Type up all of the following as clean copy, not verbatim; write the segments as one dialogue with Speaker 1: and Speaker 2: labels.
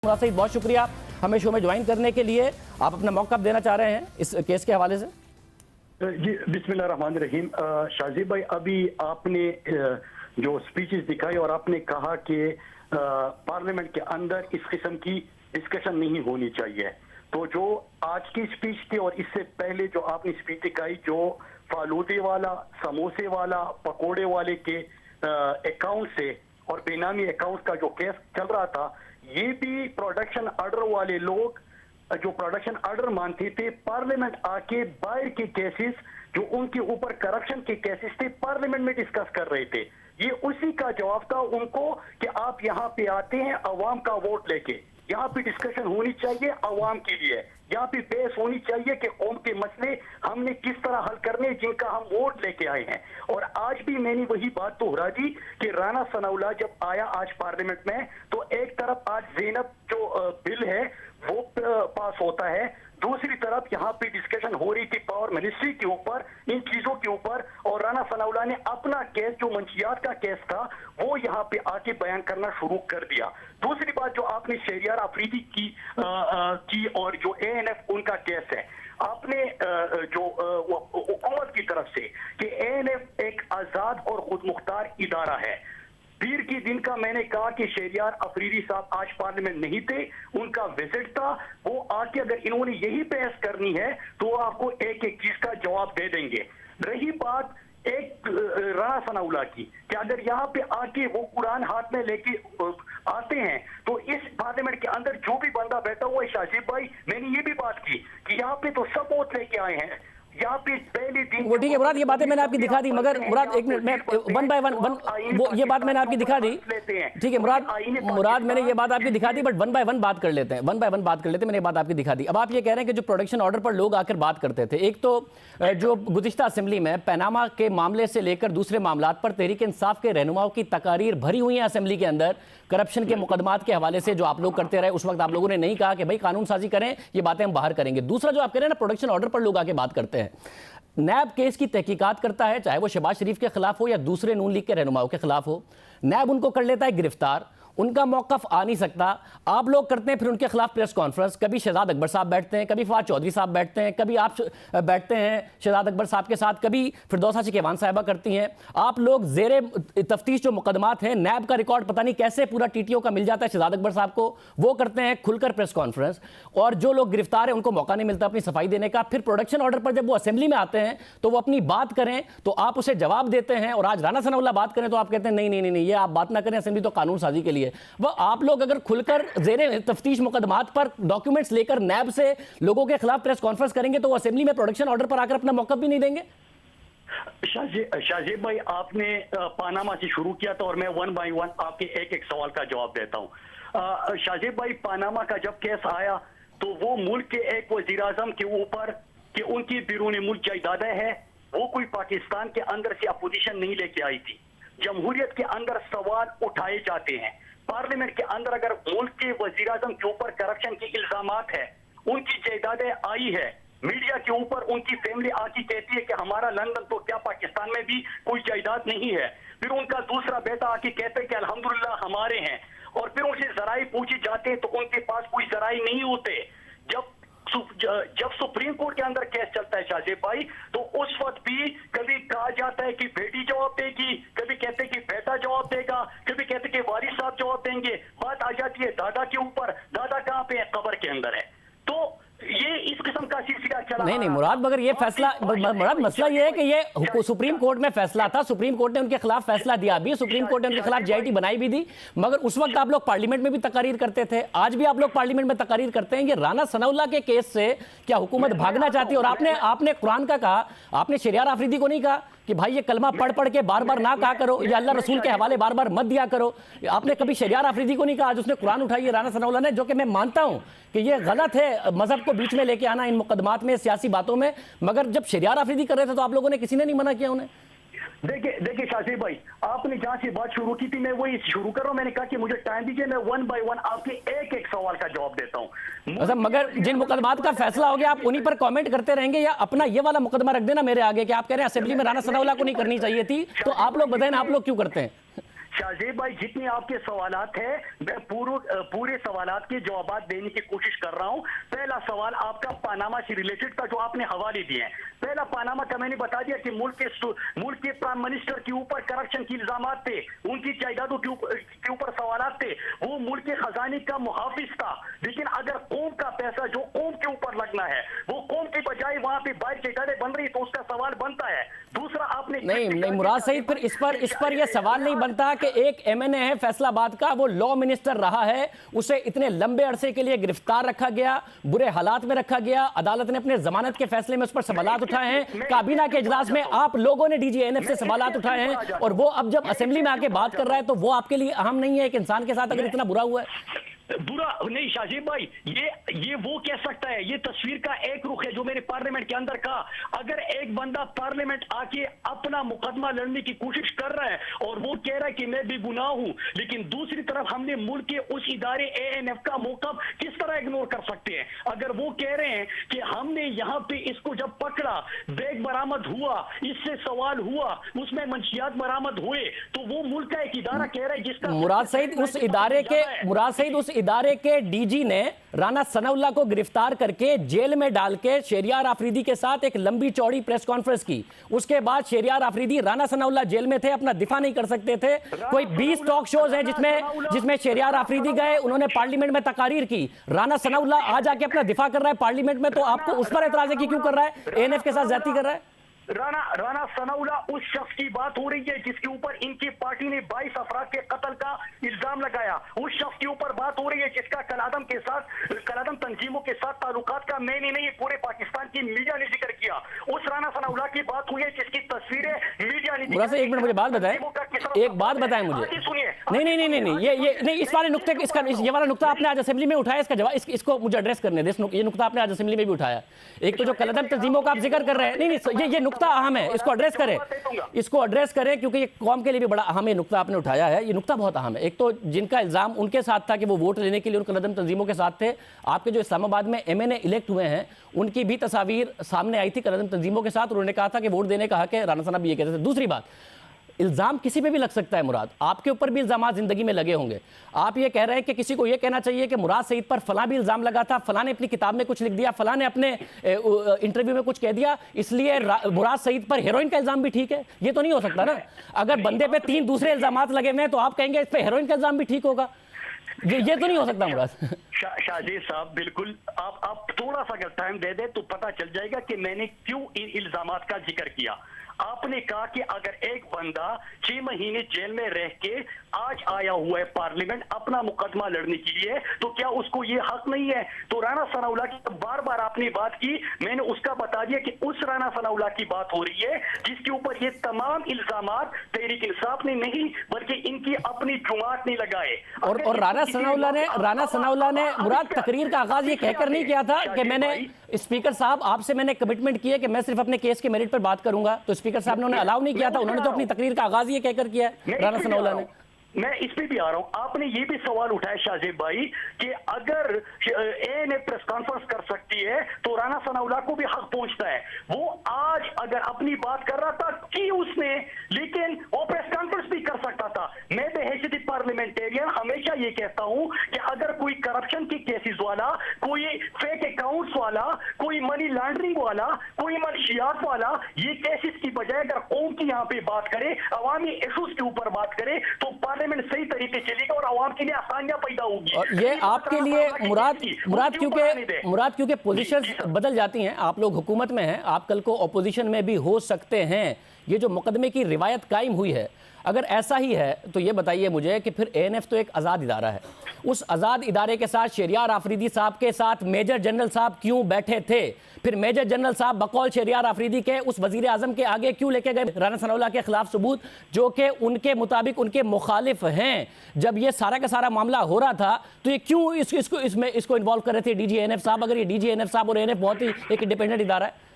Speaker 1: मुराद साहब बहुत शुक्रिया हमें शो में ज्वाइन करने के लिए। आप अपना मौक़िफ़ देना चाह रहे हैं इस केस के हवाले से?
Speaker 2: जी बिस्मिल्लाहिर्रहमानिर्रहीम। शाजी भाई, अभी आपने जो स्पीचेस दिखाई और आपने कहा कि पार्लियामेंट के अंदर इस किस्म की डिस्कशन नहीं होनी चाहिए, तो जो आज की स्पीच थी और इससे पहले जो आपने स्पीच दिखाई, जो फालूदे वाला, समोसे वाला, पकोड़े वाले के अकाउंट से और बेनामी अकाउंट का जो केस चल रहा था, ये भी प्रोडक्शन ऑर्डर वाले लोग जो प्रोडक्शन ऑर्डर मानते थे, पार्लियामेंट आके बाहर के केसेस जो उनके ऊपर करप्शन के केसेस थे पार्लियामेंट में डिस्कस कर रहे थे। ये उसी का जवाब था उनको कि आप यहाँ पे आते हैं अवाम का वोट लेके, यहाँ पे डिस्कशन होनी चाहिए अवाम के लिए, यहाँ पे बहस होनी चाहिए कि कौम के मसले हमने किस तरह हल करने जिनका हम वोट लेके आए हैं। और आज भी मैंने वही बात दोहरा दी कि राना सनाउल्लाह जब आया आज पार्लियामेंट में, तो एक तरफ आज ज़ैनब जो बिल है वो पास होता है, दूसरी तरफ यहाँ पे डिस्कशन हो रही थी पावर मिनिस्ट्री के ऊपर, इन चीजों के ऊपर, और राना सनाउल्लाह ने अपना केस जो मंशियात का केस था वो यहाँ पे आके बयान करना शुरू कर दिया। दूसरी बात जो आपने शहरियार अफरीदी की और जो ANF उनका केस है, आपने जो हुकूमत की तरफ से कि ANF एक आजाद और खुद मुख्तार इदारा है, पीर की दिन का मैंने कहा कि शहरियार अफरीदी साहब आज पार्लियामेंट नहीं थे, उनका विजिट था, वो आके अगर इन्होंने यही बहस करनी है तो वो आपको एक एक चीज का जवाब दे देंगे। रही बात एक राना सनाउल्लाह की कि अगर यहाँ पे आके वो कुरान हाथ में लेके आते हैं तो इस पार्लियामेंट के अंदर जो भी बंदा बैठा हुआ है, शाजिब भाई मैंने ये भी बात की कि यहाँ पे तो सब वोट लेके आए हैं, यहाँ पे पहले दिन
Speaker 1: वो ठीक है मुराद, ये बातें मैंने आपकी दिखा दी, मगर मुराद एक मिनट, मैं वन बाय वन वो ये बात मैंने आपकी दिखा दी, ठीक है मुराद मैंने ये बात आपकी दिखा दी, बट वन बाय वन बात कर लेते हैं, मैंने ये बात आपकी दिखा दी। अब आप ये कह रहे हैं कि जो प्रोडक्शन ऑर्डर पर लोग आकर बात करते थे, एक तो जो गुज़िश्ता असेंबली में पनामा के मामले से लेकर दूसरे मामलात पर तहरीक इंसाफ के रहनुमाओं की तकारीर भरी हुई है असेंबली के अंदर, करप्शन के मुकदमात के हवाले से जो आप लोग करते रहे, उस वक्त आप लोगों ने नहीं कहा कि भाई कानून साजी करें, ये बातें हम बाहर करेंगे। दूसरा जो आप कह रहे हैं ना, प्रोडक्शन ऑर्डर पर लोग आके बात करते हैं, नैब केस की तहकीकात करता है, चाहे वो शहबाज शरीफ के खिलाफ हो या दूसरे नून लीग के रहनुमाओं के खिलाफ हो, नैब उनको कर लेता है गिरफ्तार, उनका मौक़िफ़ आ नहीं सकता, आप लोग करते हैं फिर उनके खिलाफ प्रेस कॉन्फ्रेंस, कभी शहजाद अकबर साहब बैठते हैं, कभी फवाद चौधरी साहब बैठते हैं, कभी आप बैठते हैं शहजाद अकबर साहब के साथ, कभी फिरदौसा शिकेवान साहिबा करती हैं, आप लोग ज़ेरे तफ्तीश जो मुकदमात हैं, नैब का रिकॉर्ड पता नहीं कैसे पूरा TTO का मिल जाता है शहजाद अकबर साहब को, वो करते हैं खुलकर प्रेस कॉन्फ्रेंस, और जो लोग गिरफ्तार हैं उनको मौका नहीं मिलता अपनी सफाई देने का। फिर प्रोडक्शन ऑर्डर पर जब वो असेंबली में आते हैं तो वो अपनी बात करें तो आप उसे जवाब देते हैं, और आज राना सनाउल्लाह बात करें तो आप कहते हैं नहीं नहीं नहीं, ये आप बात ना करें, असेंबली तो कानून साजी के लिए। वो आप लोग अगर खुलकर ज़ेरे तफ्तीश मुकदमात पर डॉक्यूमेंट्स लेकर नैब से लोगों के खिलाफ प्रेस कॉन्फ्रेंस करेंगे तो वो असेंबली में प्रोडक्शन ऑर्डर पर आकर अपना मौक़िफ़ भी नहीं देंगे।
Speaker 2: शाजिब भाई, आपने पानामा से शुरू किया था और मैं वन बाय वन आपके एक एक सवाल का जवाब देता हूं। शाजिब भाई, पानामा का जब केस आया तो वो मुल्क के एक वजीर आजम के ऊपर कि उनकी बैरून मुल्क जायदादें हैं, वो कोई पाकिस्तान के अंदर से अपोजिशन नहीं लेके आई थी। जमहूरियत के अंदर सवाल उठाए जाते हैं, पार्लियामेंट के अंदर अगर मुल्क के वजीर आजम के ऊपर करप्शन के इल्जामात है, उनकी जायदादें आई है, मीडिया के ऊपर उनकी फैमिली आके कहती है कि हमारा लंदन तो क्या पाकिस्तान में भी कोई जायदाद नहीं है, फिर उनका दूसरा बेटा आके कहते हैं कि अल्हम्दुलिल्लाह हमारे हैं, और फिर उनसे जराई पूछे जाते हैं तो उनके पास कोई जराई नहीं होते। जब सुप्रीम कोर्ट के अंदर केस चलता है शाजिब भाई, तो उस वक्त भी कभी कहा जाता है कि बेटी जवाब देगी, कभी कहते हैं कि बेटा जवाब देगा, कभी कहते हैं कि वारिस साहब जवाब देंगे, बात आ जाती है दादा के ऊपर, दादा कहाँ पे है, कब्र के अंदर है। तो ये इस किस्म का सिलसिला चला।
Speaker 1: नहीं मुराद, मगर ये फैसला मुराद मसला ये है कि ये सुप्रीम कोर्ट में फैसला था, सुप्रीम कोर्ट ने उनके खिलाफ फैसला दिया भी, सुप्रीम कोर्ट ने उनके खिलाफ JIT बनाई भी थी, मगर उस वक्त आप लोग पार्लियामेंट में भी तकारीर करते थे, आज भी आप लोग पार्लियामेंट में तकारीर करते हैं। ये राना सनाउल्लाह के केस से क्या हुकूमत भागना चाहती है? और आपने कुरान का कहा, आपने शहरियार अफरीदी को नहीं कहा कि भाई ये कलमा पढ़ पढ़ के बार बार ना कहा करो, या अल्लाह रसूल के हवाले बार बार मत दिया करो। आपने कभी शहरियार अफरीदी को नहीं कहा, आज उसने कुरान उठाई है राना सनाउल्लाह ने, जो कि मैं मानता हूं कि ये गलत है मजहब को बीच में लेके आना इन मुकदमात में, सियासी बातों में, मगर जब शहरियार अफरीदी कर रहे थे तो आप लोगों ने किसी ने नहीं मना किया उन्हें।
Speaker 2: देखिए शाजिब भाई, आपने जहां से बात शुरू की थी मैं वही शुरू कर रहा हूं। मैंने कहा कि मुझे टाइम दीजिए, मैं वन बाय वन आपके एक एक सवाल का जवाब देता हूं।
Speaker 1: अच्छा, मगर जिन मुकदमात का फैसला हो गया आप उन्हीं पर कमेंट करते रहेंगे, या अपना ये वाला मुकदमा रख देना मेरे आगे कि आप कह रहे हैं असेंबली में राना सनाउल्लाह को नहीं करनी चाहिए थी, तो आप लोग बताएं आप लोग क्यों करते हैं?
Speaker 2: शाहजेब भाई, जितने आपके सवालात हैं, मैं पूरे सवालात के जवाब देने की कोशिश कर रहा हूं। पहला सवाल आपका पानामा से रिलेटेड का, जो आपने हवाले दिए हैं। पहला पानामा का मैंने बता दिया कि मुल्क के प्राइम मिनिस्टर के ऊपर करप्शन के इल्जामात थे, उनकी जायदादों के ऊपर सवालात थे। वो मुल्क के खजाने का मुहाफिज था। लेकिन अगर कौम का पैसा जो कौम के ऊपर लगना है, वो कौम के बजाय वहां पे बाहर जगह बन रही, तो उसका सवाल बनता है। दूसरा, आपने
Speaker 1: नहीं मुराद सईद, फिर इस पर यह सवाल नहीं बनता कि एक एमएनए है फैसलाबाद का, वो लॉ मिनिस्टर रहा है, उसे इतने लंबे अरसे के लिए गिरफ्तार रखा गया, बुरे हालात में रखा गया, अदालत ने अपने जमानत के फैसले में उस पर सवालात उठाए हैं, काबीना के इजलास में आप लोगों ने डीजी एएनएफ से सवालात उठाए हैं, और वो अब जब असेंबली में आके बात कर रहा है तो वो आपके लिए अहम नहीं है? एक इंसान के साथ अगर इतना बुरा हुआ है।
Speaker 2: बुरा नहीं शाहजेब भाई, ये वो कह सकता है, ये तस्वीर का एक रुख है जो मैंने पार्लियामेंट के अंदर कहा। अगर एक बंदा पार्लियामेंट आके अपना मुकदमा लड़ने की कोशिश कर रहा है और वो कह रहा है कि मैं भी गुनाह हूं, लेकिन दूसरी तरफ हमने मुल्क के उस इदारे एएनएफ का मौकफ किस तरह इग्नोर कर सकते हैं? अगर वो कह रहे हैं कि हमने यहाँ पे इसको जब पकड़ा, बैग बरामद हुआ, इससे सवाल हुआ, उसमें मंशियात बरामद हुए, तो वो मुल्क का एक इदारा कह रहा है जिसका
Speaker 1: मुराद सईद उस इदारे के डीजी ने राना सनाउल्लाह को गिरफ्तार करके जेल में डाल के शहरियार आफरीदी के साथ एक लंबी चौड़ी प्रेस कॉन्फ्रेंस की। उसके बाद शहरियार आफरीदी, राना सनाउल्लाह जेल में थे, अपना दिफा नहीं कर सकते थे। कोई 20 टॉक शोज हैं जिसमें शहरियार आफरीदी गए, उन्होंने पार्लियामेंट में तकारीर की। राना सनाउल्लाह आज आके अपना दिफा कर रहा है पार्लियामेंट में, तो आपको उस पर एतराज है कि क्यों कर रहा है, एएनएफ के साथ ज्यादती कर रहा है?
Speaker 2: राना सनाउल्लाह उस शख्स की बात हो रही है जिसके ऊपर इनकी पार्टी ने 22 अफराद के कत्ल का इल्जाम लगाया। उस शख्स के ऊपर बात हो रही है जिसका कलादम तंजीमों के साथ ताल्लुकात का मैंने नहीं, पूरे पाकिस्तान की मीडिया ने जिक्र किया। उस राना सनाउल्लाह की बात हुई है जिसकी तस्वीरें मीडिया ने।
Speaker 1: एक मिनट मुझे बात बताएं, एक बात बताएं मुझे। नहीं, ये नहीं, इस वाले नुक्ते, ये वाला नुक्ता आपने आज असेंबली में उठाया, इसका जवाब इसको मुझे एड्रेस करने दे। ये नुक्ता आपने आज असेंबली में भी उठाया। एक तो जो कलादम तंजीमों का आप जिक्र कर रहे हैं, नहीं, ये नुक्ता अहम है, इसको एड्रेस करें क्योंकि ये कौम के लिए भी बड़ा अहम है नुक्ता आपने उठाया है। ये नुक्ता बहुत अहम है। एक तो जिनका इल्जाम उनके साथ था कि वो वोट लेने के लिए उन कलादम तंजीमों के साथ थे, आपके जो इस्लामाबाद में एमएनए इलेक्ट हुए हैं उनकी भी तस्वीर सामने आई थी कलादम तंजीमों के साथ, उन्होंने कहा था कि वोट देने का हक है। राना सनाब भी ये कहते थे। दूसरी बात, इल्जाम किसी पे भी लग सकता है मुराद, आपके ऊपर भी इल्जाम जिंदगी में लगे होंगे। आप ये कह रहे हैं कि किसी को ये कहना चाहिए कि मुराद सईद पर फलां भी इल्जाम लगा था, फलां ने अपनी किताब में कुछ लिख दिया, फलां ने अपने इंटरव्यू में कुछ कह दिया, इसलिए मुराद सईद पर हेरोइन का इल्जाम भी ठीक है। ये तो नहीं हो सकता ना। अगर बंदे पे 3 दूसरे इल्जाम लगे हुए हैं तो आप कहेंगे इस पे हेरोइन का इल्जाम भी ठीक होगा? ये तो नहीं हो सकता मुराद।
Speaker 2: शाहजेब साहब, बिल्कुल आप थोड़ा सा अगर टाइम दे दे तो पता चल जाएगा कि मैंने क्यों इन इल्जामात का जिक्र किया। आपने कहा कि अगर एक बंदा 6 महीने जेल में रह के आज आया हुआ है पार्लियामेंट अपना मुकदमा लड़ने के लिए, तो क्या उसको ये हक नहीं है? तो राना सनाउल्लाह की बार बार आपने बात की, मैंने उसका बता दिया कि उस राना सनाउल्लाह की बात हो रही है जिसके ऊपर ये तमाम इल्जामात तहरीक इंसाफ ने नहीं बल्कि इनकी अपनी जुमात ने लगाए।
Speaker 1: और राना सनाउल्लाह ने मुराद तकरीर का आगाज ये कहकर नहीं किया था कि मैंने स्पीकर साहब आपसे मैंने कमिटमेंट की है कि मैं सिर्फ अपने केस के मेरिट पर बात करूंगा, तो स्पीकर साहब ने उन्हें अलाउ नहीं किया था। उन्होंने तो अपनी तकरीर का आगाज ये कहकर किया है राना सनाउल्लाह ने।
Speaker 2: मैं इस पे भी आ रहा हूं। आपने ये भी सवाल उठाया शाहजेब भाई कि अगर एएनएफ प्रेस कॉन्फ्रेंस कर सकती है तो राना सनाउल्लाह को भी हक पहुंचता है। वो आज अगर अपनी बात कर रहा था कि उसने, लेकिन वो प्रेस कॉन्फ्रेंस भी कर सकता था। मैं बहैसियत पार्लियामेंटेरियन हमेशा ये कहता हूं कि अगर कोई करप्शन के केसेस वाला, कोई फेक अकाउंट्स वाला, कोई मनी लॉन्ड्रिंग वाला, कोई मंशियात वाला, ये केसेस की बजाय अगर कौम की यहाँ पे बात करे, अवामी इशूज के ऊपर बात करे, तो पार्लियामेंट सही तरीके चलेगा और आवाम के लिए आसानियां पैदा होगी।
Speaker 1: और ये आपके लिए मुराद क्योंकि पोजीशंस बदल जाती हैं, आप लोग हुकूमत में हैं, आप कल को ऑपोजिशन में भी हो सकते हैं। ये जो मुकदमे की रिवायत कायम हुई है, अगर ऐसा ही है तो ये बताइए मुझे कि फिर एएनएफ तो एक आज़ाद इदारा है, उस आज़ाद इदारे के साथ शहरियार आफरीदी साहब के साथ मेजर जनरल साहब क्यों बैठे थे? फिर मेजर जनरल साहब बकौल शहरियार आफरीदी के उस वजीर आजम के आगे क्यों लेके गए राना सनाउल्लाह के खिलाफ सबूत जो कि उनके मुताबिक उनके मुखालिफ हैं? जब ये सारा का सारा मामला हो रहा था तो ये क्यों इसको इन्वॉल्व कर रहे थे डीजी एएनएफ साहब? अगर ये डीजी एएनएफ साहब और एएनएफ बहुत ही एक इंडिपेंडेंट इदारा है।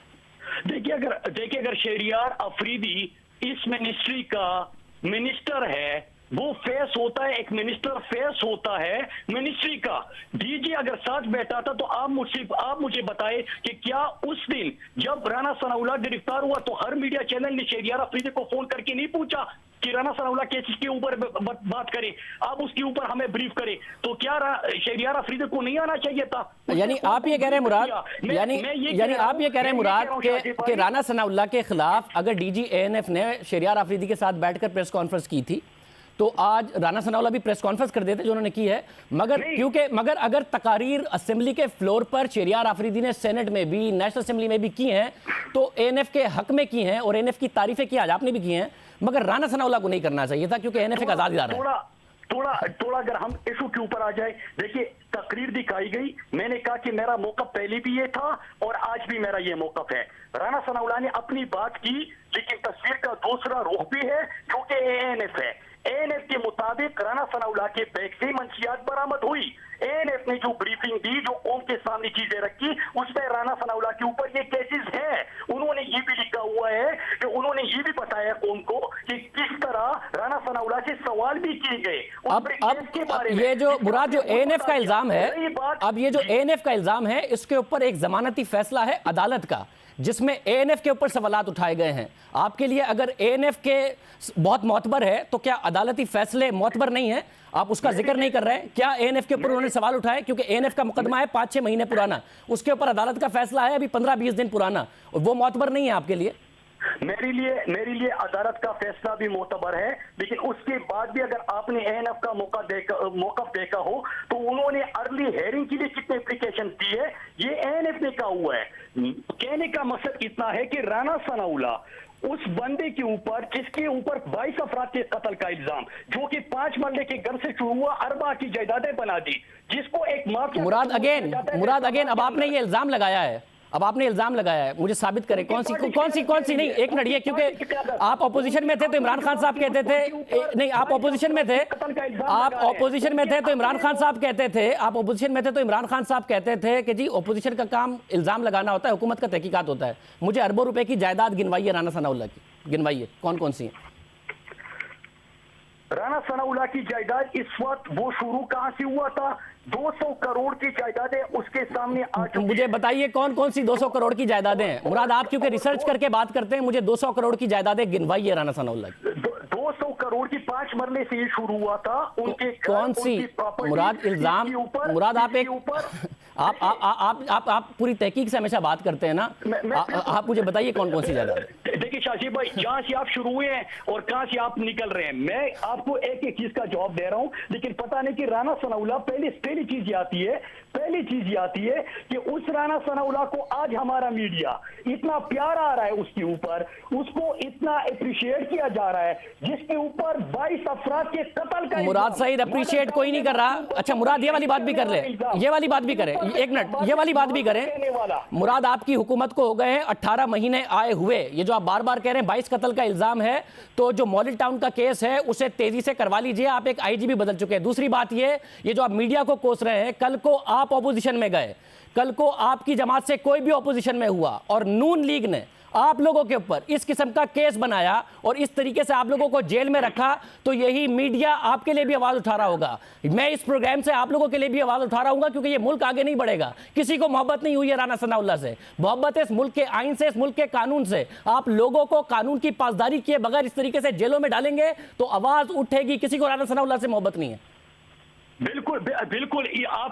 Speaker 2: देखिए अगर शहरियार आफरीदी इस मिनिस्ट्री का मिनिस्टर है, वो फेस होता है, एक मिनिस्टर फेस होता है मिनिस्ट्री का। डीजी अगर साथ बैठा था तो आप मुझे बताए कि क्या उस दिन जब राना सनाउल्लाह गिरफ्तार हुआ तो हर मीडिया चैनल ने शहरियार अफरीदी को फोन करके नहीं पूछा कि राना सनाउल्लाह केस के ऊपर बात करें, आप उसके ऊपर हमें ब्रीफ करें? तो क्या शहरियार अफरीदी को नहीं आना चाहिए था?
Speaker 1: यानी आप ये कह रहे हैं मुराद, यानी आप ये कह रहे हैं मुराद कि राना सनाउल्लाह के खिलाफ अगर डीजी एएनएफ ने शहरियार अफरीदी के साथ बैठकर प्रेस कॉन्फ्रेंस की थी तो आज राना सनाउल्लाह भी प्रेस कॉन्फ्रेंस कर देते जो उन्होंने की है। मगर अगर तकारीर असेंबली के फ्लोर पर शहरियार अफरीदी ने सेनेट में भी, नेशनल असेंबली में भी की हैं तो एएनएफ के हक में की हैं और एएनएफ की तारीफें की आज आपने भी की हैं, मगर राना सनाउल्लाह को नहीं करना चाहिए था क्योंकि एएनएफ एक आजाद इदारा है।
Speaker 2: थोड़ा अगर हम इशू के ऊपर आ जाए, देखिए तकरीर दिखाई गई, मैंने कहा कि मेरा मौकफ पहले भी ये था और आज भी मेरा ये मौकफ है। राना सनाउल्लाह ने अपनी बात की, लेकिन तस्वीर का दूसरा रुख भी है क्योंकि एएनएफ है। एएनएफ के मुताबिक राना सनाउल्लाह के बैग से मंशियात बरामद हुई। एएनएफ ने जो ब्रीफिंग दी, जो कौम के सामने चीजें रखी, उसमें राना सनाउल्लाह के ऊपर ये केसेस है। उन्होंने ये भी लिखा हुआ है कि उन्होंने ये भी बताया कौम को कि किस तरह राना सनाउल्लाह से सवाल भी किए गए।
Speaker 1: अब ये जो मुराद जो एएनएफ का इल्जाम है, अब ये जो एएनएफ का इल्जाम है इसके ऊपर एक जमानती फैसला है अदालत का जिसमें एएनएफ के ऊपर सवालात उठाए गए हैं। आपके लिए अगर एएनएफ के बहुत मोतबर है तो क्या अदालती फैसले मोतबर नहीं है? आप उसका जिक्र नहीं कर रहे हैं? क्या एएनएफ के ऊपर उन्होंने सवाल उठाए? क्योंकि एएनएफ का मुकदमा है 5-6 महीने पुराना, उसके ऊपर अदालत का फैसला है अभी 15-20 दिन पुराना, और वो मोतबर नहीं है आपके लिए?
Speaker 2: मेरे लिए अदालत का फैसला भी मोतबर है, लेकिन उसके बाद भी अगर आपने एएनएफ का मौकफ देखा हो तो उन्होंने अर्ली हेयरिंग के लिए कितने एप्लीकेशन दी है, ये एएनएफ ने कहा हुआ है। कहने का मकसद इतना है कि राना सनाउल्लाह उस बंदे के ऊपर जिसके ऊपर 22 अफराद के कत्ल का इल्जाम, जो कि 5 मरले के घर से शुरू हुआ, अरबा की जायदादें बना दी, जिसको एक माफिया
Speaker 1: मुराद अगेन अब आपने ये इल्जाम लगाया है, मुझे साबित करें कौन सी नहीं, एक मिनट, ये क्योंकि आप ऑपोजिशन में थे तो इमरान खान साहब कहते थे, नहीं आप ऑपोजिशन में थे तो इमरान खान साहब कहते थे कि जी ऑपोजिशन का काम इल्जाम लगाना होता है, हुकूमत का तहकीकात होता है। मुझे अरबों रुपए की जायदाद गिनवाइए राना सनाउल्लाह की, गिनवाइए कौन सी है?
Speaker 2: राना सनाउल्लाह की जायदाद इस वक्त वो शुरू कहां से हुआ था? 200 करोड़ की जायदादें उसके सामने आ चुकी।
Speaker 1: मुझे बताइए कौन सी 200 करोड़ की जायदादें हैं? मुराद आप क्योंकि रिसर्च करके बात करते हैं, मुझे 200 करोड़ की जायदादें गिनवाइए राना सनाउल्लाह की।
Speaker 2: 200 करोड़ की 5 मरले से ये शुरू हुआ था। उनके
Speaker 1: कौन सी मुराद इल्जाम? मुराद आप पूरी तहकीक से हमेशा बात करते हैं ना, आप मुझे बताइए कौन सी जायदाद?
Speaker 2: देखिए शाजी भाई, जहां से आप शुरू हुए हैं और कहां से आप निकल रहे हैं, मैं आपको एक चीज का जवाब दे रहा हूं, लेकिन पता नहीं कि राना सनाउल्लाह पहली चीज ये आती है कि उस राना सनाउल्लाह को आज हमारा मीडिया इतना प्यार आ रहा है उसके ऊपर, उसको इतना अप्रिशिएट किया जा रहा है, जिसके ऊपर 22 अफराद के कत्ल का।
Speaker 1: मुराद सईद अप्रिशिएट कोई नहीं कर रहा। अच्छा मुराद, ये वाली बात भी कर ले, ये वाली बात भी करें, एक मिनट, ये वाली बात भी करें। मुराद आपकी हुकूमत को हो गए हैं 18 महीने आए हुए, ये जो आप बार बार कह रहे हैं 22 कत्ल का इल्जाम है, तो जो मॉडल टाउन का केस है उसे तेजी से करवा लीजिए, आप एक आईजी भी बदल चुके हैं। दूसरी बात ये जो आप मीडिया को कोस रहे हैं, कल को आप ऑपोजिशन में गए, कल को आपकी जमात से कोई भी ऑपोजिशन में हुआ और नून लीग ने आप लोगों के ऊपर इस किस्म का केस बनाया और इस तरीके से आप लोगों को जेल में रखा, तो यही मीडिया आपके लिए भी आवाज उठा रहा होगा। मैं इस प्रोग्राम से आप लोगों के लिए भी आवाज उठा रहा हूं, क्योंकि ये मुल्क आगे नहीं बढ़ेगा। किसी को मोहब्बत नहीं हुई है राना सनाउल्लाह से, मोहब्बत है इस मुल्क के आइन से, इस मुल्क के कानून से। आप लोगों को कानून की पासदारी किए बगैर इस तरीके से जेलों में डालेंगे तो आवाज उठेगी। किसी को राना सनाउल्लाह से मोहब्बत नहीं है।
Speaker 2: बिल्कुल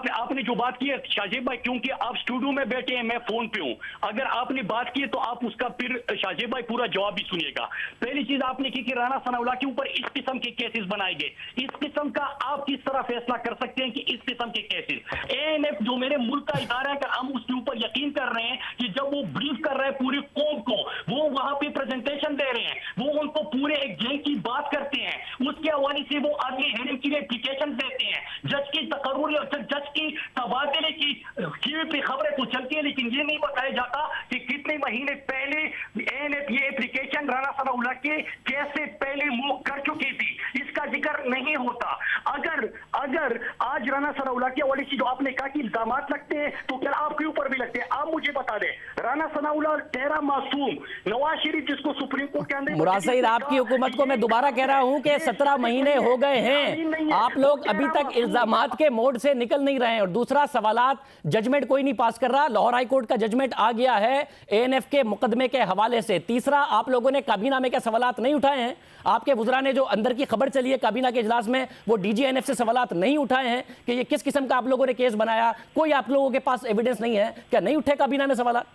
Speaker 2: आपने जो बात की है शाहजेब भाई, क्योंकि आप स्टूडियो में बैठे हैं, मैं फोन पे हूं, अगर आपने बात की है तो आप उसका फिर शाहजेब भाई पूरा जवाब भी सुनिएगा। पहली चीज आपने की कि राना सनाउल्लाह के ऊपर इस किस्म के केसेस बनाए गए, इस किस्म का आप किस तरह फैसला कर सकते हैं कि इस किस्म के केसेस? एएनएफ जो मेरे मुल्क का इदारा है, अगर हम उसके ऊपर यकीन कर रहे हैं कि जब वो ब्रीफ कर रहे हैं पूरी कौम को, वो वहां पे प्रेजेंटेशन दे रहे हैं, वो उनको पूरे एक जंग की बात करते हैं, उसके हवाले से वो आगे हेरिंग के लिए एप्लीकेशन देते हैं, जज की तकर्रुर, जज की तबादले की टीवी पे खबरें तो चलती है, लेकिन ये नहीं बताया जाता कि कितने महीने पहले एएनएफ ये एप्लीकेशन राना सनाउल्लाह के केस से पहले मूव कर चुकी थी। इसका जिक्र नहीं होता। अगर आज राना सनाउल्लाह के हवाले से जो आपने कहा कि इल्जामात लगते हैं, तो क्या आपके ऊपर भी लगते हैं? आप मुझे बता दें, राना सनाउल्लाह ठहरा मासूम, नवाज शरीफ जिसको सुप्रीम कोर्ट के अंदर
Speaker 1: मुराद सईद, आपकी हुकूमत को मैं दोबारा कह रहा हूं कि 17 महीने हो गए हैं, आप लोग अभी तक इल्जामात के मोड से निकल नहीं रहे हैं। और दूसरा सवालात, जजमेंट कोई नहीं पास कर रहा, लाहौर हाई कोर्ट का जजमेंट आ गया है एएनएफ के मुकदमे के हवाले से। तीसरा, आप लोगों ने काबीना में क्या सवालात नहीं उठाए हैं? आपके वुज़रा ने जो अंदर की खबर चली है काबीना के इजलास में, वो डीजी एएनएफ से सवालात नहीं उठाए हैं कि ये किस किस्म का आप लोगों ने केस बनाया? कोई आप लोगों के पास एविडेंस नहीं है? क्या नहीं उठे काबीना में सवालात?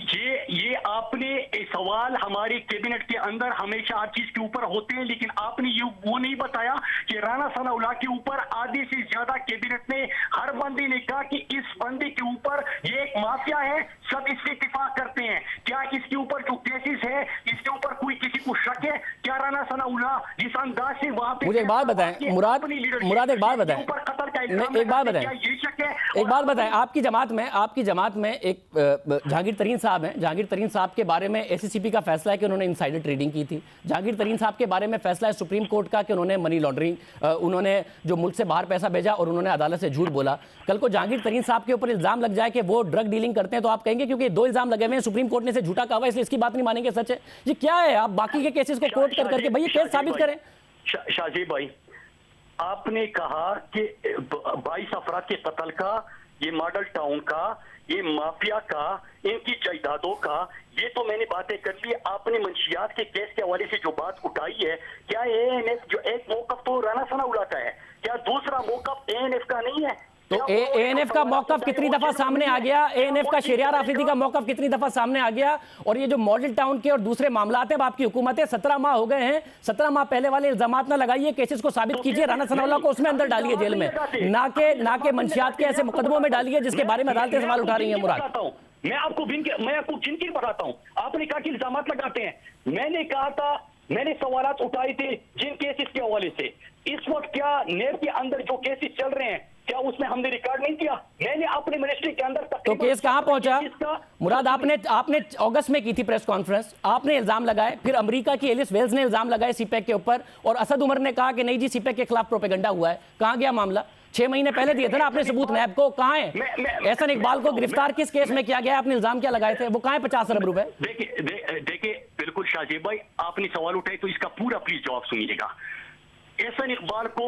Speaker 2: ये आपने सवाल हमारे कैबिनेट के अंदर हमेशा हर चीज के ऊपर होते हैं, लेकिन आपने ये वो नहीं बताया कि राना सनाउल्लाह के ऊपर आधे से ज्यादा कैबिनेट ने, हर बंदे ने कहा कि इस बंदे के ऊपर ये एक माफिया है, सब इससे इत्तेफाक करते हैं। क्या इसके ऊपर जो केसेस है, इसके ऊपर कोई किसी को शक है? क्या राना सनाउल्लाह जिस अंदाज से वहां पे,
Speaker 1: मुझे एक बात बताएं मुराद, एक बात बताएं, एक बात बताएं, एक बात बताएं, आपकी जमात में एक जहांगीर तरीन साहब हैं, जहांगीर तरीन साहब के बारे में एससीसीपी का फैसला है कि उन्होंने इनसाइडर ट्रेडिंग की थी। जहांगीर तरीन साहब के बारे में फैसला है सुप्रीम कोर्ट का कि उन्होंने मनी लॉन्ड्रिंग, उन्होंने जो मुल्क से बाहर पैसा भेजा और उन्होंने अदालत से झूठ बोला। कल को जहांगीर तरीन साहब के ऊपर इल्जाम लग जाए कि वो ड्रग डीलिंग करते हैं, तो आप कहेंगे क्योंकि 2 इल्जाम लगे हुए हैं, सुप्रीम कोर्ट ने इसे झूठा कहा इसलिए इसकी बात नहीं मानेंगे? सच है ये क्या है? आप बाकी के केसेस को कोर्ट कर करके भैया केस साबित करें।
Speaker 2: शाजी भाई, आपने कहा कि 22 अफराद के कत्ल का, ये मॉडल टाउन का, ये माफिया का, इनकी जायदादों का, ये तो मैंने बातें कर ली। आपने मंशियात के केस के हवाले से जो बात उठाई है, क्या एएनएफ जो एक मौकफ तो राना सनाउल्लाह का है, क्या दूसरा मौकफ एएनएफ का नहीं है?
Speaker 1: तो एएनएफ का मौकफ कितनी दफा सामने आ गया? एएनएफ का शहरियार आफरीदी का मौकफ कितनी दफा सामने आ गया? और ये जो मॉडल टाउन के और दूसरे मामलात है, आपकी हुकूमत है, 17 माह हो गए हैं, 17 माह पहले वाले इल्जामात ना लगाइए, केसेस को साबित कीजिए, राना सनाउल्लाह को उसमें अंदर डालिए जेल में, ना के मंशियात के ऐसे मुकदमों में डालिए जिसके बारे में अदालतें सवाल उठा रही हैं। मुराद,
Speaker 2: मैं आपको जिनकी बताता हूं। आपने कहा कि इल्जामात लगाते हैं, मैंने कहा था, मैंने सवालात उठाए थे जिन केसेस के हवाले से। इस वक्त क्या नेब के अंदर जो केसेस चल रहे हैं, क्या उसमें हमने रिकॉर्ड नहीं किया? मैंने अपने मिनिस्ट्री के अंदर
Speaker 1: तो केस कहां पहुंचा? मुराद, आपने अगस्त में की थी प्रेस कॉन्फ्रेंस, आपने इल्जाम लगाए, फिर अमेरिका की एलिस वेल्स ने इल्जाम लगाए सीपैक के ऊपर, और असद उमर ने कहा कि नहीं जी सीपैक के खिलाफ प्रोपेगेंडा हुआ है। कहां गया मामला? 6 महीने पहले दिए थे ना आपने सबूत नैब को, कहां है? एहसन इकबाल को गिरफ्तार किस केस में किया गया? आपने इल्जाम क्या लगाए थे? वो कहां है 50 अरब रुपए?
Speaker 2: देखिए बिल्कुल शाहजेब भाई, आपने सवाल उठाए तो इसका पूरा प्लीज जवाब सुनिएगा। एहसन इकबाल को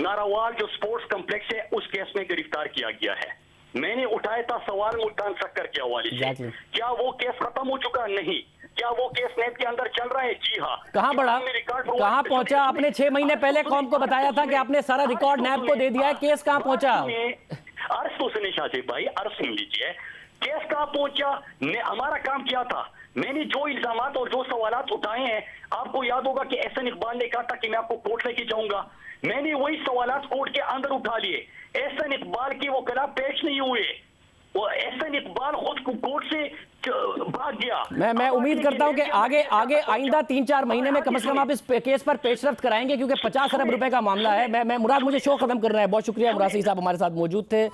Speaker 2: नारावाल जो स्पोर्ट्स कॉम्प्लेक्स है उस केस में गिरफ्तार किया गया है। मैंने उठाया था सवाल मुल्तान शक्कर के हवाले से, क्या वो केस खत्म हो चुका? नहीं। क्या वो केस नेब के अंदर चल रहा है? जी हाँ।
Speaker 1: कहां बढ़ा, कहां पहुंचा? आपने 6 महीने पहले कौम को बताया था कि आपने सारा रिकॉर्ड नेब को दे दिया है, केस कहां पहुंचा?
Speaker 2: अर्ज तो सुनिए शाहजेब भाई, अर्ज सुन लीजिए, केस कहां पहुंचा? हमारा काम क्या था? मैंने जो इल्जामात और जो सवालात उठाए हैं, आपको याद होगा कि एहसन इकबाल ने कहा था कि मैं आपको कोर्ट लेके जाऊंगा, मैंने वही सवालात कोर्ट के अंदर उठा लिए। एहसन इकबाल के वो कला पेश नहीं हुए, वो एहसन इकबाल खुद को कोर्ट से भाग गया।
Speaker 1: मैं उम्मीद करता हूं कि आगे आइंदा 3-4 महीने में कम से कम आप इस केस पर पेशरफ्त कराएंगे, क्योंकि 50 अरब रुपए का मामला है। मैं मुराद, मुझे शो खत्म करना है। बहुत शुक्रिया, मुराद सईद साहब हमारे साथ मौजूद थे।